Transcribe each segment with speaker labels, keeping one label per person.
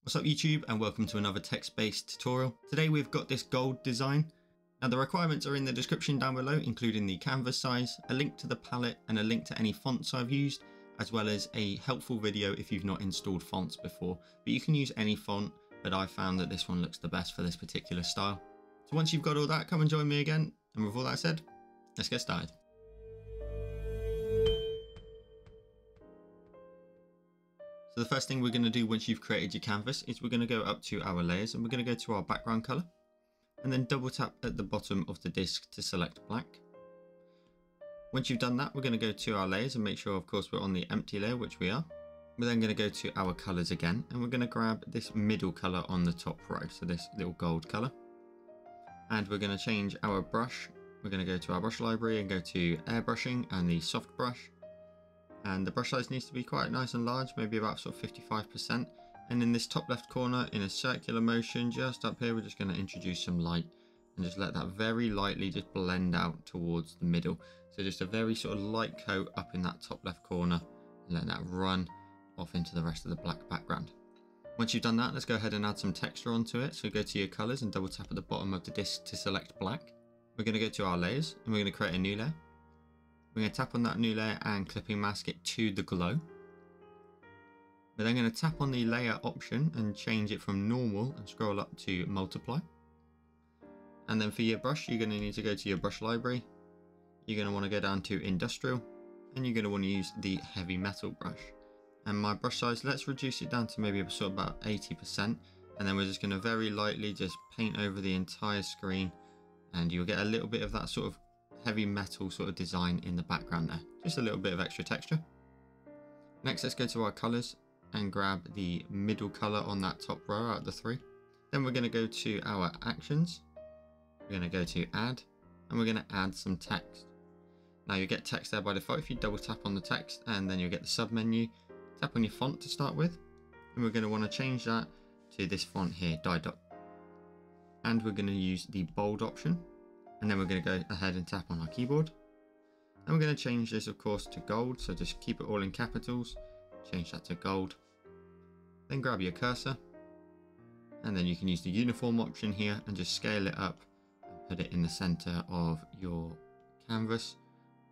Speaker 1: What's up YouTube, and welcome to another text-based tutorial. Today we've got this gold design. Now the requirements are in the description down below, including the canvas size, a link to the palette and a link to any fonts I've used, as well as a helpful video if you've not installed fonts before. But you can use any font, but I found that this one looks the best for this particular style. So once you've got all that, come and join me again. And with all that said, let's get started. So the first thing we're going to do once you've created your canvas is we're going to go up to our layers and we're going to go to our background color and then double tap at the bottom of the disk to select black. Once you've done that, we're going to go to our layers and make sure, of course, we're on the empty layer, which we are. We're then going to go to our colors again and we're going to grab this middle color on the top row, so this little gold color. And we're going to change our brush. We're going to go to our brush library and go to airbrushing and the soft brush. And the brush size needs to be quite nice and large, maybe about sort of 55%. And in this top left corner, in a circular motion, just up here, we're just going to introduce some light and just let that very lightly just blend out towards the middle. So just a very sort of light coat up in that top left corner and let that run off into the rest of the black background. Once you've done that, let's go ahead and add some texture onto it. So go to your colors and double tap at the bottom of the disk to select black. We're going to go to our layers and we're going to create a new layer. We're going to tap on that new layer and clipping mask it to the glow. We're then going to tap on the layer option and change it from normal and scroll up to multiply. And then for your brush, you're going to need to go to your brush library. You're going to want to go down to industrial and you're going to want to use the heavy metal brush. And my brush size, let's reduce it down to maybe sort of about 80%. And then we're just going to very lightly just paint over the entire screen and you'll get a little bit of that sort of heavy metal sort of design in the background there. Just a little bit of extra texture. Next, let's go to our colors and grab the middle color on that top row out of the three. Then we're going to go to our actions. We're going to go to add and we're going to add some text. Now you get text there by default. If you double tap on the text and then you'll get the sub menu. Tap on your font to start with. And we're going to want to change that to this font here, Didot. And we're going to use the bold option. And then we're going to go ahead and tap on our keyboard. And we're going to change this, of course, to gold. So just keep it all in capitals. Change that to gold. Then grab your cursor. And then you can use the uniform option here and just scale it up and put it in the center of your canvas,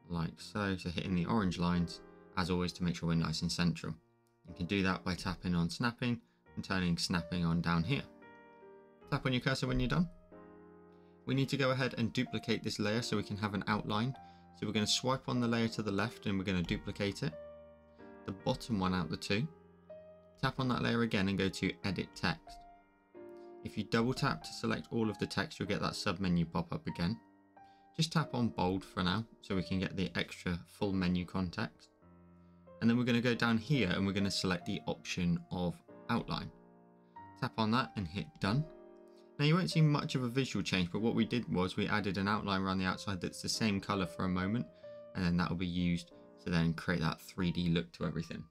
Speaker 1: like so. So hitting the orange lines, as always, to make sure we're nice and central. You can do that by tapping on snapping and turning snapping on down here. Tap on your cursor when you're done. We need to go ahead and duplicate this layer so we can have an outline. So we're going to swipe on the layer to the left and we're going to duplicate it. The bottom one out the two. Tap on that layer again and go to edit text. If you double tap to select all of the text, you'll get that sub menu pop up again. Just tap on bold for now so we can get the extra full menu context. And then we're going to go down here and we're going to select the option of outline. Tap on that and hit done. Now you won't see much of a visual change, but what we did was we added an outline around the outside that's the same color for a moment, and then that will be used to then create that 3D look to everything.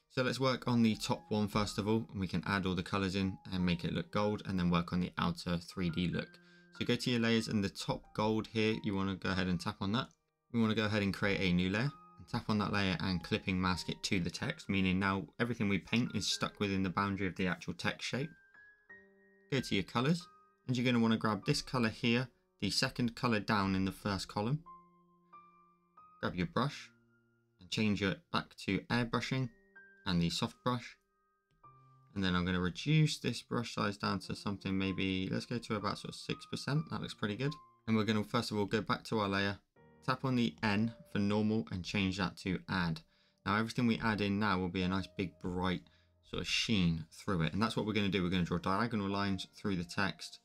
Speaker 1: So let's work on the top one first of all, and we can add all the colors in and make it look gold, and then work on the outer 3D look. So go to your layers and the top gold here, you want to go ahead and tap on that. We want to go ahead and create a new layer, and tap on that layer and clipping mask it to the text, meaning now everything we paint is stuck within the boundary of the actual text shape. Go to your colors. And you're going to want to grab this color here, the second color down in the first column. Grab your brush and change it back to airbrushing and the soft brush. And then I'm going to reduce this brush size down to something maybe, let's go to about sort of 6%. That looks pretty good. And we're going to first of all go back to our layer, tap on the N for normal and change that to add. Now everything we add in now will be a nice big bright sort of sheen through it. And that's what we're going to do. We're going to draw diagonal lines through the text.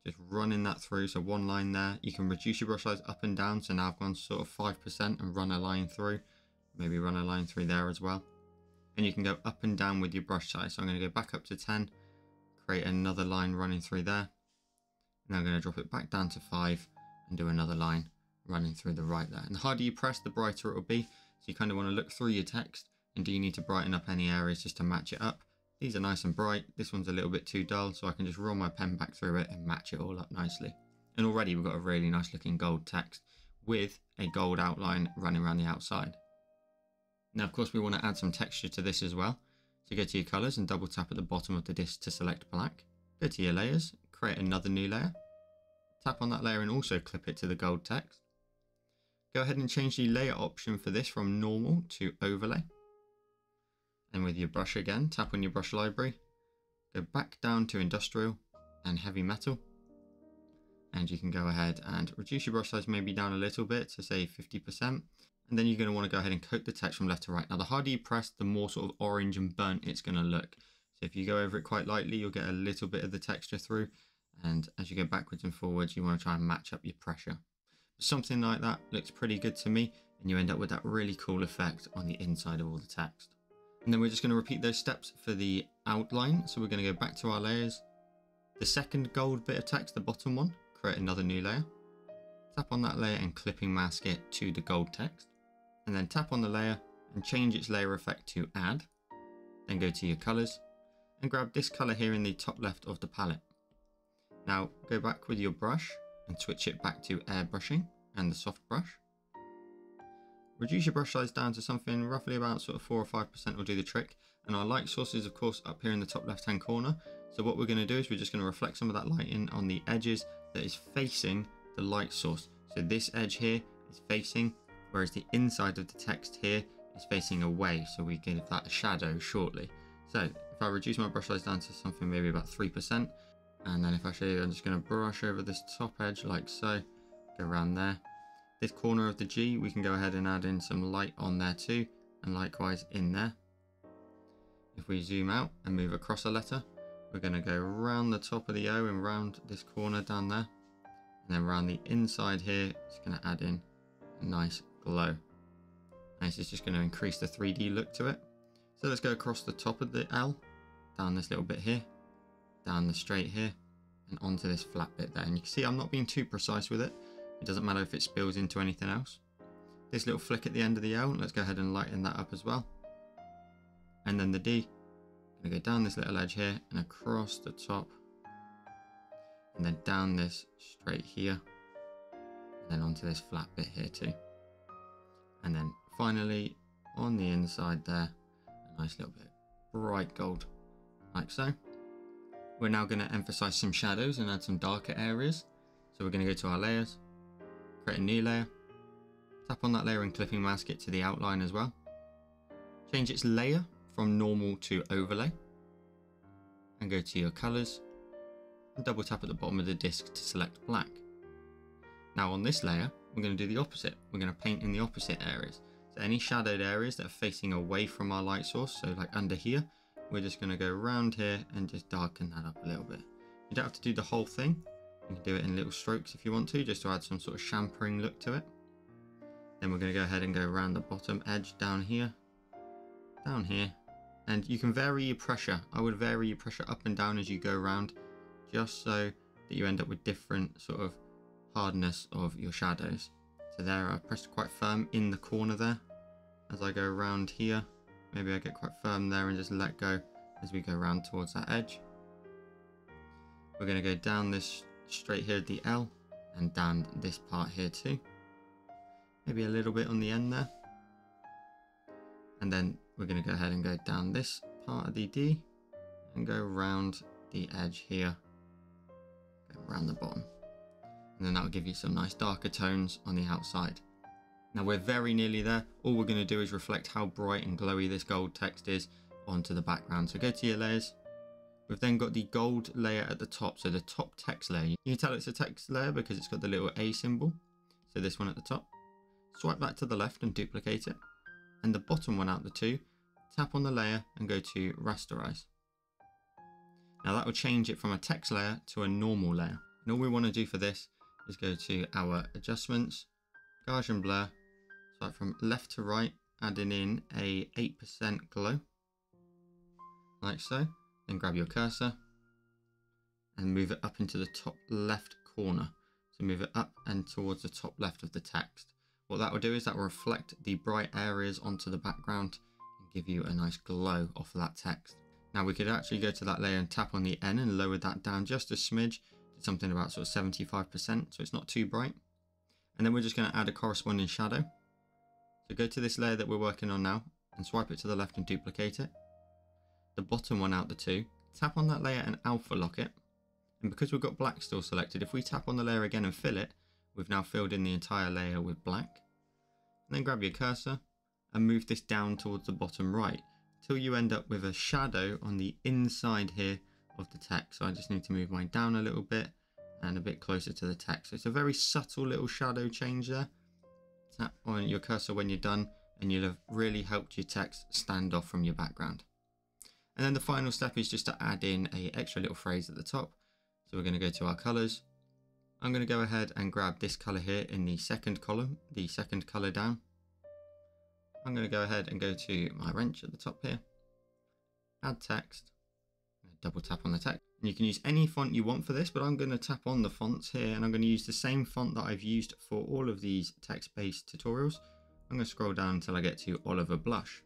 Speaker 1: Just running that through, so one line there. You can reduce your brush size up and down, so now I've gone sort of 5% and run a line through. Maybe run a line through there as well. And you can go up and down with your brush size. So I'm going to go back up to 10, create another line running through there. And I'm going to drop it back down to 5 and do another line running through the right there. And the harder you press, the brighter it will be. So you kind of want to look through your text, and do you need to brighten up any areas just to match it up. These are nice and bright. This one's a little bit too dull, so I can just roll my pen back through it and match it all up nicely. And already we've got a really nice looking gold text with a gold outline running around the outside. Now, of course, we want to add some texture to this as well. So go to your colors and double tap at the bottom of the disk to select black. Go to your layers, create another new layer. Tap on that layer and also clip it to the gold text. Go ahead and change the layer option for this from normal to overlay. And with your brush again, tap on your brush library, go back down to industrial and heavy metal. And you can go ahead and reduce your brush size maybe down a little bit to say 50%. And then you're going to want to go ahead and coat the text from left to right. Now the harder you press, the more sort of orange and burnt it's going to look. So if you go over it quite lightly, you'll get a little bit of the texture through. And as you go backwards and forwards, you want to try and match up your pressure. Something like that looks pretty good to me, and you end up with that really cool effect on the inside of all the text. And then we're just going to repeat those steps for the outline. So we're going to go back to our layers. The second gold bit of text, the bottom one, create another new layer. Tap on that layer and clipping mask it to the gold text. And then tap on the layer and change its layer effect to add. Then go to your colors and grab this color here in the top left of the palette. Now go back with your brush and switch it back to airbrushing and the soft brush. Reduce your brush size down to something roughly about sort of 4 or 5% will do the trick. And our light source is of course up here in the top left hand corner. So what we're going to do is we're just going to reflect some of that light in on the edges that is facing the light source. So this edge here is facing, whereas the inside of the text here is facing away. So we give that a shadow shortly. So if I reduce my brush size down to something maybe about 3%, and then if I show you, I'm just going to brush over this top edge like so, go around there. This corner of the G, we can go ahead and add in some light on there too, and likewise in there. If we zoom out and move across a letter, we're going to go around the top of the O and round this corner down there. And then around the inside here, it's going to add in a nice glow. And this is just going to increase the 3D look to it. So let's go across the top of the L, down this little bit here, down the straight here, and onto this flat bit there. And you can see I'm not being too precise with it. It doesn't matter if it spills into anything else. This little flick at the end of the L, let's go ahead and lighten that up as well. And then the D, I'm going to go down this little edge here and across the top. And then down this straight here. And then onto this flat bit here too. And then finally on the inside there, a nice little bit bright gold, like so. We're now going to emphasize some shadows and add some darker areas. So we're going to go to our layers, create a new layer, tap on that layer and clipping mask it to the outline as well. Change its layer from normal to overlay, and go to your colors and double tap at the bottom of the disk to select black. Now on this layer, we're going to do the opposite. We're going to paint in the opposite areas. So any shadowed areas that are facing away from our light source, so like under here, we're just going to go around here and just darken that up a little bit. You don't have to do the whole thing. You can do it in little strokes if you want to, just to add some sort of champering look to it. Then we're going to go ahead and go around the bottom edge down here, and you can vary your pressure. I would vary your pressure up and down as you go around, just so that you end up with different sort of hardness of your shadows. So there, I pressed quite firm in the corner there. As I go around here, maybe I get quite firm there and just let go as we go around towards that edge. We're going to go down this straight here at the L and down this part here too. Maybe a little bit on the end there. And then we're going to go ahead and go down this part of the D and go around the edge here, go around the bottom. And then that will give you some nice darker tones on the outside. Now we're very nearly there. All we're going to do is reflect how bright and glowy this gold text is onto the background. So go to your layers. We've then got the gold layer at the top. So the top text layer, you can tell it's a text layer because it's got the little A symbol. So this one at the top. Swipe that to the left and duplicate it. And the bottom one out the two, tap on the layer and go to rasterize. Now that will change it from a text layer to a normal layer. And all we want to do for this is go to our adjustments, Gaussian blur, swipe from left to right, adding in a 8% glow, like so. Then grab your cursor and move it up into the top left corner. So move it up and towards the top left of the text. What that will do is that will reflect the bright areas onto the background and give you a nice glow off of that text. Now we could actually go to that layer and tap on the N and lower that down just a smidge to something about sort of 75%, so it's not too bright. And then we're just going to add a corresponding shadow. So go to this layer that we're working on now and swipe it to the left and duplicate it. the bottom one out the two, tap on that layer and alpha lock it. And because we've got black still selected, if we tap on the layer again and fill it, we've now filled in the entire layer with black. And then grab your cursor and move this down towards the bottom right till you end up with a shadow on the inside here of the text. So I just need to move mine down a little bit and a bit closer to the text. So it's a very subtle little shadow change there. Tap on your cursor when you're done and you'll have really helped your text stand off from your background. And then the final step is just to add in an extra little phrase at the top. So we're going to go to our colors. I'm going to go ahead and grab this color here in the second column, the second color down. I'm going to go ahead and go to my wrench at the top here, add text, double tap on the text. And you can use any font you want for this, but I'm going to tap on the fonts here and I'm going to use the same font that I've used for all of these text-based tutorials. I'm going to scroll down until I get to Oliver Blush.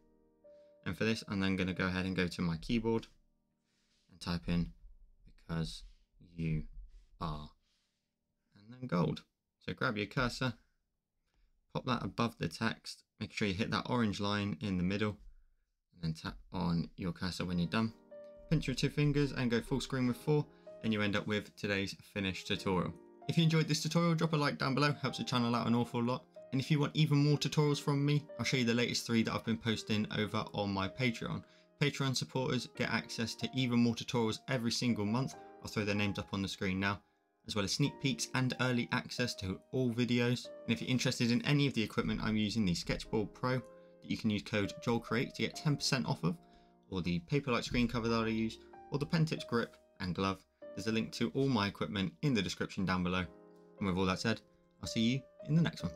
Speaker 1: And for this, I'm then going to go ahead and go to my keyboard and type in "because you are," and then gold. So grab your cursor, pop that above the text, make sure you hit that orange line in the middle, and then tap on your cursor when you're done. Pinch your two fingers and go full screen with 4, and you end up with today's finished tutorial. If you enjoyed this tutorial, drop a like down below, helps the channel out an awful lot. And if you want even more tutorials from me, I'll show you the latest 3 that I've been posting over on my Patreon. Patreon supporters get access to even more tutorials every single month. I'll throw their names up on the screen now, as well as sneak peeks and early access to all videos. And if you're interested in any of the equipment I'm using, the Sketchboard Pro that you can use code JOELCREATE to get 10% off of, or the Paperlike screen cover that I use, or the pen tips grip and glove, there's a link to all my equipment in the description down below. And with all that said, I'll see you in the next one.